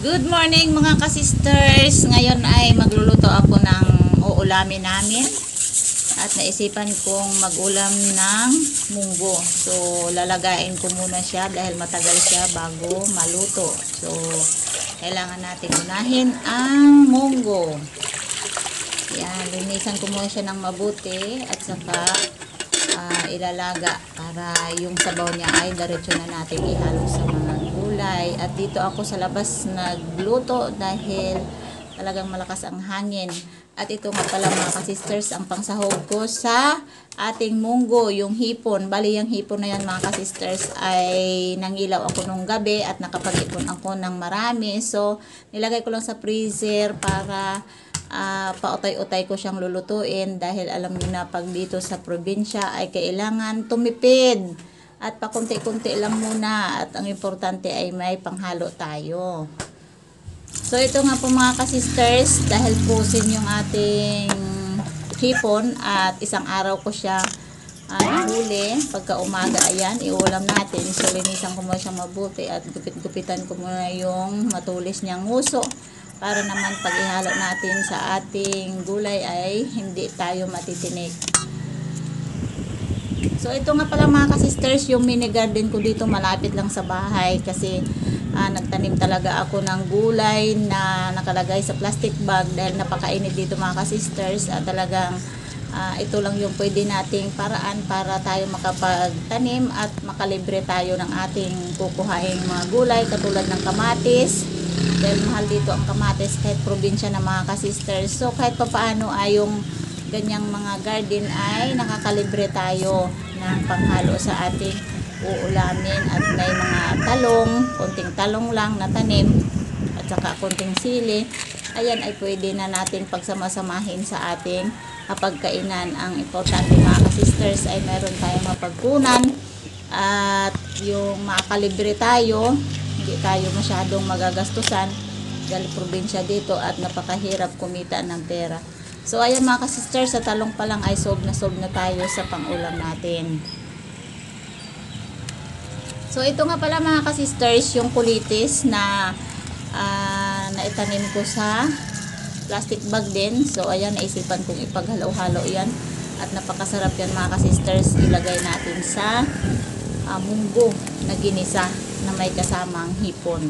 Good morning mga ka-sisters. Ngayon ay magluluto ako ng uulamin namin. At naisipan kong mag-ulam ng munggo. So lalagain ko muna siya dahil matagal siya bago maluto. So kailangan natin unahin ang munggo. Yan, linisan ko muna siya ng mabuti at saka ilalaga para yung sabaw niya ay diretso na natin ihalo sa mga gulay. At dito ako sa labas nagluto dahil talagang malakas ang hangin. At ito nga pala mga ka-sisters, ang pangsahog ko sa ating munggo, yung hipon. Bali yung hipon na yan mga ka-sisters ay nangilaw ako nung gabi at nakapag-ipon ako ng marami. So nilagay ko lang sa freezer para pautay-utay ko siyang lulutuin dahil alam niyo na pag dito sa probinsya ay kailangan tumipid at pakunti-kunti lang muna at ang importante ay may panghalo tayo. So ito nga po mga ka-sisters, dahil frozen yung ating hipon at isang araw ko siya nahuli, pagka umaga ayan iulam natin. So linisan ko muna siyang mabuti at gupit-gupitan ko muna yung matulis niyang nguso para naman pag ihalo natin sa ating gulay ay hindi tayo matitinik. So ito nga pala mga ka-sisters, yung mini garden ko dito malapit lang sa bahay kasi nagtanim talaga ako ng gulay na nakalagay sa plastic bag dahil napakainit dito mga ka-sisters at talagang ito lang yung pwede nating paraan para tayo makapagtanim at makalibre tayo ng ating kukuhaing mga gulay katulad ng kamatis. Dahil mahal dito ang kamatis kahit probinsya na mga ka-sisters. So kahit papaano ay yung ganyang mga garden ay nakakalibre tayo ng panghalo sa ating uulamin. At may mga talong, konting talong lang na tanim at saka konting sili. Ayan ay pwede na natin pagsamasamahin sa ating pagkainan. Ang importante mga ka-sisters ay meron tayong mapagkunan at yung makakalibre tayo, hindi tayo masyadong magagastusan dahil probinsya dito at napakahirap kumita ng pera. So ayan mga ka-sisters, sa talong pa lang ay sob na tayo sa pangulam natin. So ito nga pala mga ka-sisters, yung kulitis na naitanim ko sa plastic bag din. So ayan, naisipan kong ipaghalo-halo yan at napakasarap yan mga ka-sisters. Ilagay natin sa munggo na ginisa na may kasamang hipon.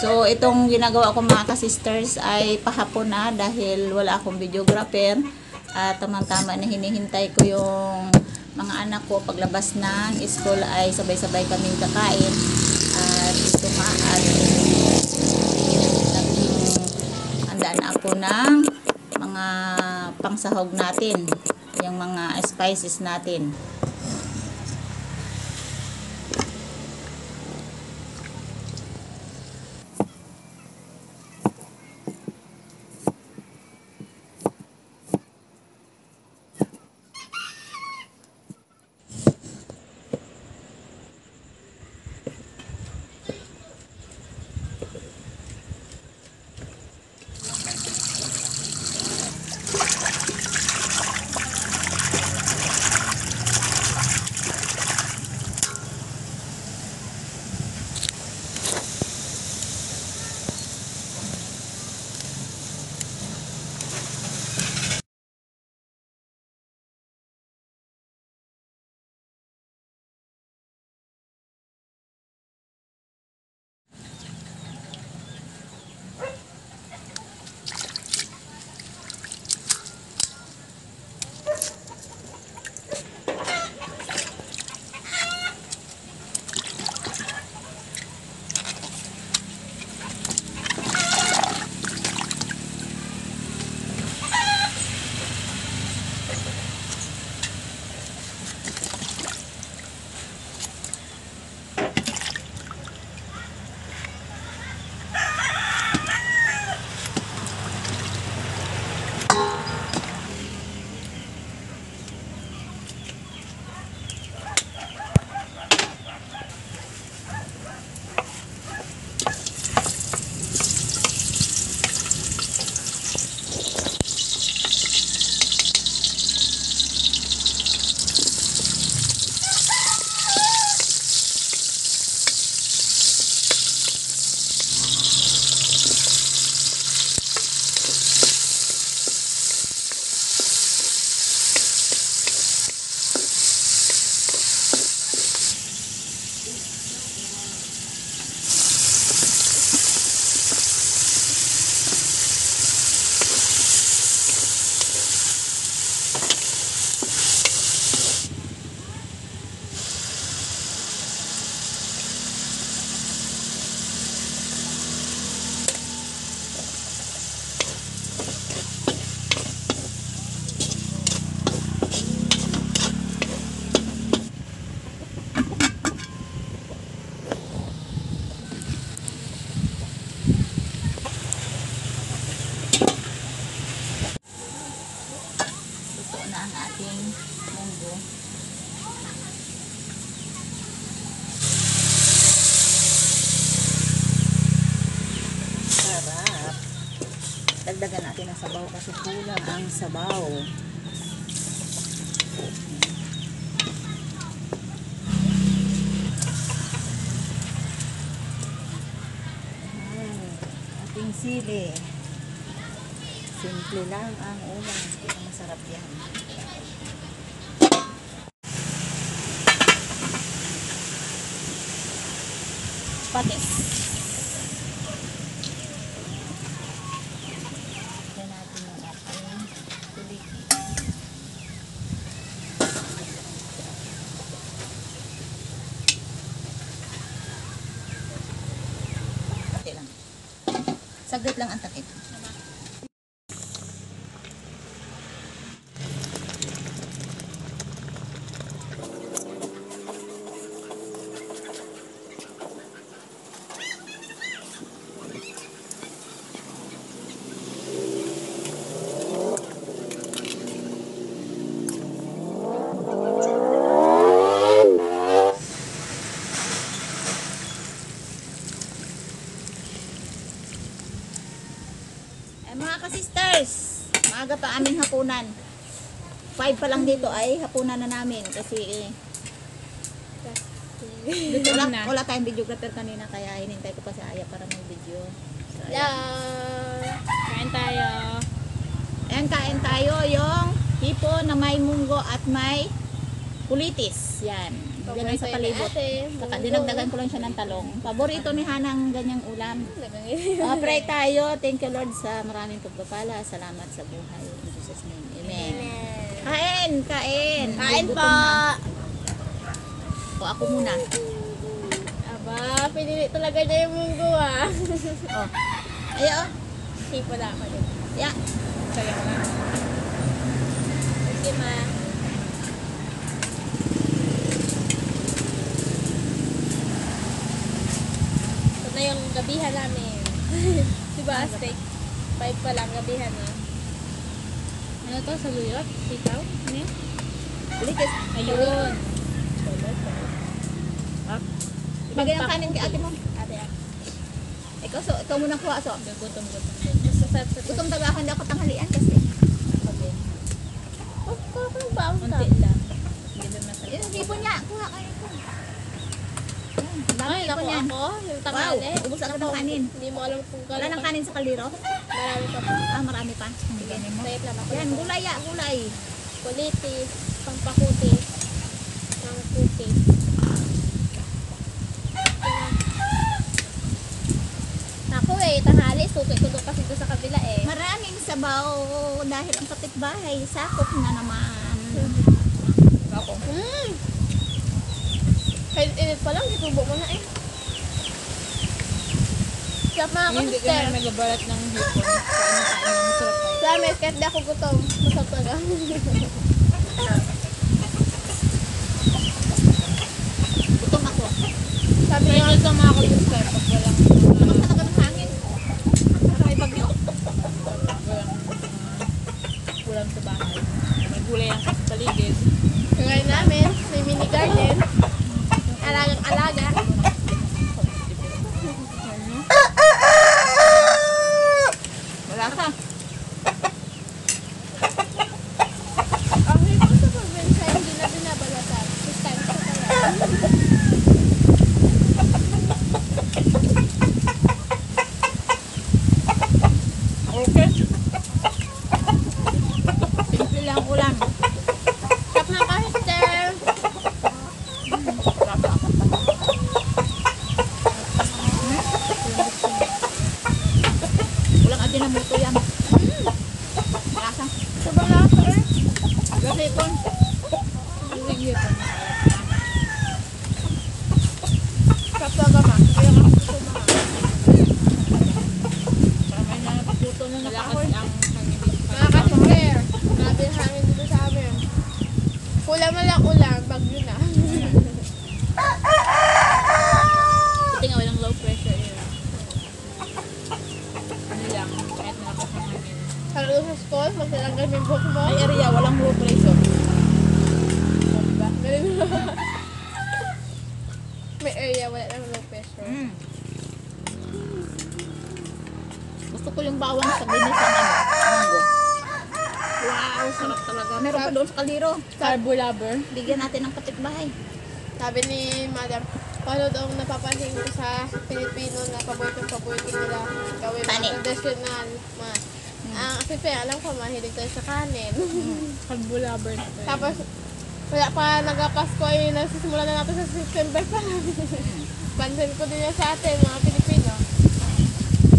So itong ginagawa ko mga ka-sisters ay pahapon na dahil wala akong videographer at tamang-tama na hinihintay ko yung mga anak ko paglabas ng school ay sabay-sabay kaming kakain. At ito nga at handa na ako ng mga pangsahog natin, yung mga spices natin. Dagdagan natin ang sabaw kasi kulang ang sabaw. Ating sili. Simple lang ang ulam. Masarap yan. Patis. Yan natin yung ating tubig. Takit lang. Saglit lang ang takit. Mga ka-sisters, maaga pa aming hapunan. 5 pa lang dito ay hapunan na namin kasi wala tayong videographer kanina kaya hinintay ko pa si Aya para mag-video. So, Hello! Kain tayo. ayan, kain tayo yung hipo na may munggo at may kulitis. Yan. Ganun sa palibot. Saka dinagdagan ko lang siya ng talong. Paborito ni Hana ang ganyang ulam. Pray tayo. Thank you Lord sa maraming pagpapala. Salamat sa buhay. In Jesus name. Amen. Kain! Kain! Kain Gutom po! na. O ako muna. Aba, pinili talaga niya yung munggo ah. O. Ayo. Hipo na ako din. Yeah. Sayang na. Sige ma. Ito na yung gabihan namin. Diba, steak? 5 pa lang gabihan na. Ano to? Saluyot? Sitaw? Ano yun? Kulitis. Ayun. Bagay ng kanin kay ate mo. Ate ah. Ikaw muna kuha. So. Gutom. Gutom talaga ako. Hindi ako tanghalian kasi. Okay. Kuha ko ng baon ta. Unti lang. Hindi ba masarap? Yung hipo niya. Kuha kayo ko. Ay, naku niyan. ako. Yung tangali. Wow, ubos agad ng kanin. Hindi mo alam kung Wala gano'n. nang kanin sa kaldero? Marami pa po. Marami pa. Sige. Sayip lang ako. Yan, gulay ya, gulay. Kulitis, pampakutis, pangkutis. Ako tanghali, suki ko doon kasi doon sa kabila eh. Maraming sabaw dahil ang kapitbahay, sakop na naman. Ako. Kahit init pa lang, itubo mo na eh. Sarap mga Hindi ka kasister. na nagabalat ng hipon. Kain ng sarap tayo. Promise, kahit di ako gutom, masarap talaga. Gutom ako. Sabi Kaya nga, nyo sa mga kalistar, pag walang Lakas talaga ng hangin. Parang may bagyo. kulang sa bahay. May gulay ang sa paligid. kagaya namin, may mini garden. Alagang-alaga. Wala ka. Ang hipon sa probinsya, hindi na binabalatan. 6 times pa pala. Okay. Simple lang ulam. Sarap mga kasister. Ulang atin na muto yan. Malasa. Sobrang lasa eh. Gasipon. Yung hipon. Sarap talaga ma. Kaya nga gusto mo ha. Para may naputo na Malakas nakahoy. ang hangin dito. Mga kasister, grabe ang hangin dito sa amin. Kulang man lang ulan, bagyo na. Buti nga walang low pressure yun. Ano lang, kahit malakas ang hangin. Sabi ko sa school, magtatanggal mo yung buhok mo. May area, walang low pressure. Diba? Ganun. May area, wala lang low pressure. Gusto gusto ko yung bawang sa ginisang munggo. Wow, sarap talaga. Meron pa doon sa kaliro. Carbo lover. Bigyan natin ng kapitbahay. Sabi ni Madam, paano daw napapansin ko sa Pilipino na paborito nila gawin Kanin. mga traditional mas. Kasi alam ko mahilig tayo sa kanin. Carbo lover na to. Tapos, wala pa nagpapasko ay nagsisimula na natin sa September pa. Pansin ko din yan sa atin, mga Pilipino.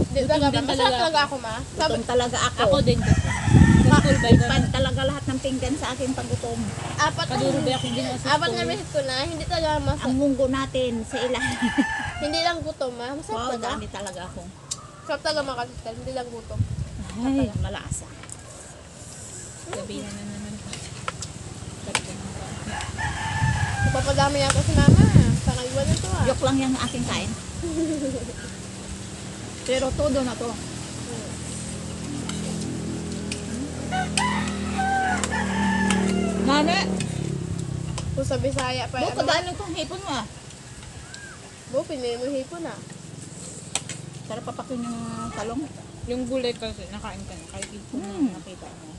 Di talaga ba? din Masarap talaga talaga ako, ma. Sabi, Gutom talaga ako. Ako din kasi. Sa school ba Ipan talaga lahat ng pinggan sa aking paggutom. Kaduro ba ako din sa apat na school? minute ko na, hindi talaga masarap. Ang munggo natin sa ilalim. Hindi lang gutom, ma. Masarap Wow, talaga. dami talaga ako. Masarap talaga mga kasistal, hindi lang gutom. Ay, malasa. Gabi na naman ko. Papadami yata si mama. Parang iwan na to, ah. Joke lang yung aking kain. Pero todo na to. Nane, Kung sa Bisaya pa, buka daan itong hipon mo ah. pinili mo hipon, ah. Sarap papakin yung talong. Yung gulay kasi, nakain ka na. Kahit hindi ko Mm. na nakita mo.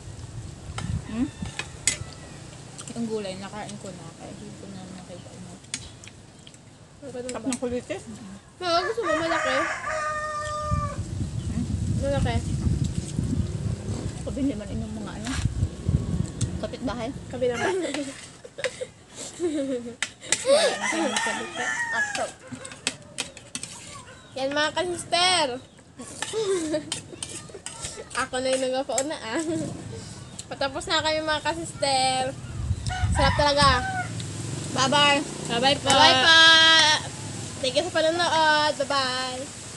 Hmm? Yung gulay, nakain ko na. Kahit hindi ko na nakita mo. Ang ganun Sarap ba? ng kulitis. Mama, gusto mo malaki? Malaki. Pabili man inyong mga ano. Kapitbahay. Kabi naman. Wala na kayo salita. Akso. Yan mga kasister. Ako na yung nagapauna, ah. Patapos na kami mga kasister. Sarap talaga. Bye-bye. Bye-bye po. Bye-bye pa! Thank you sa panonood. Bye-bye!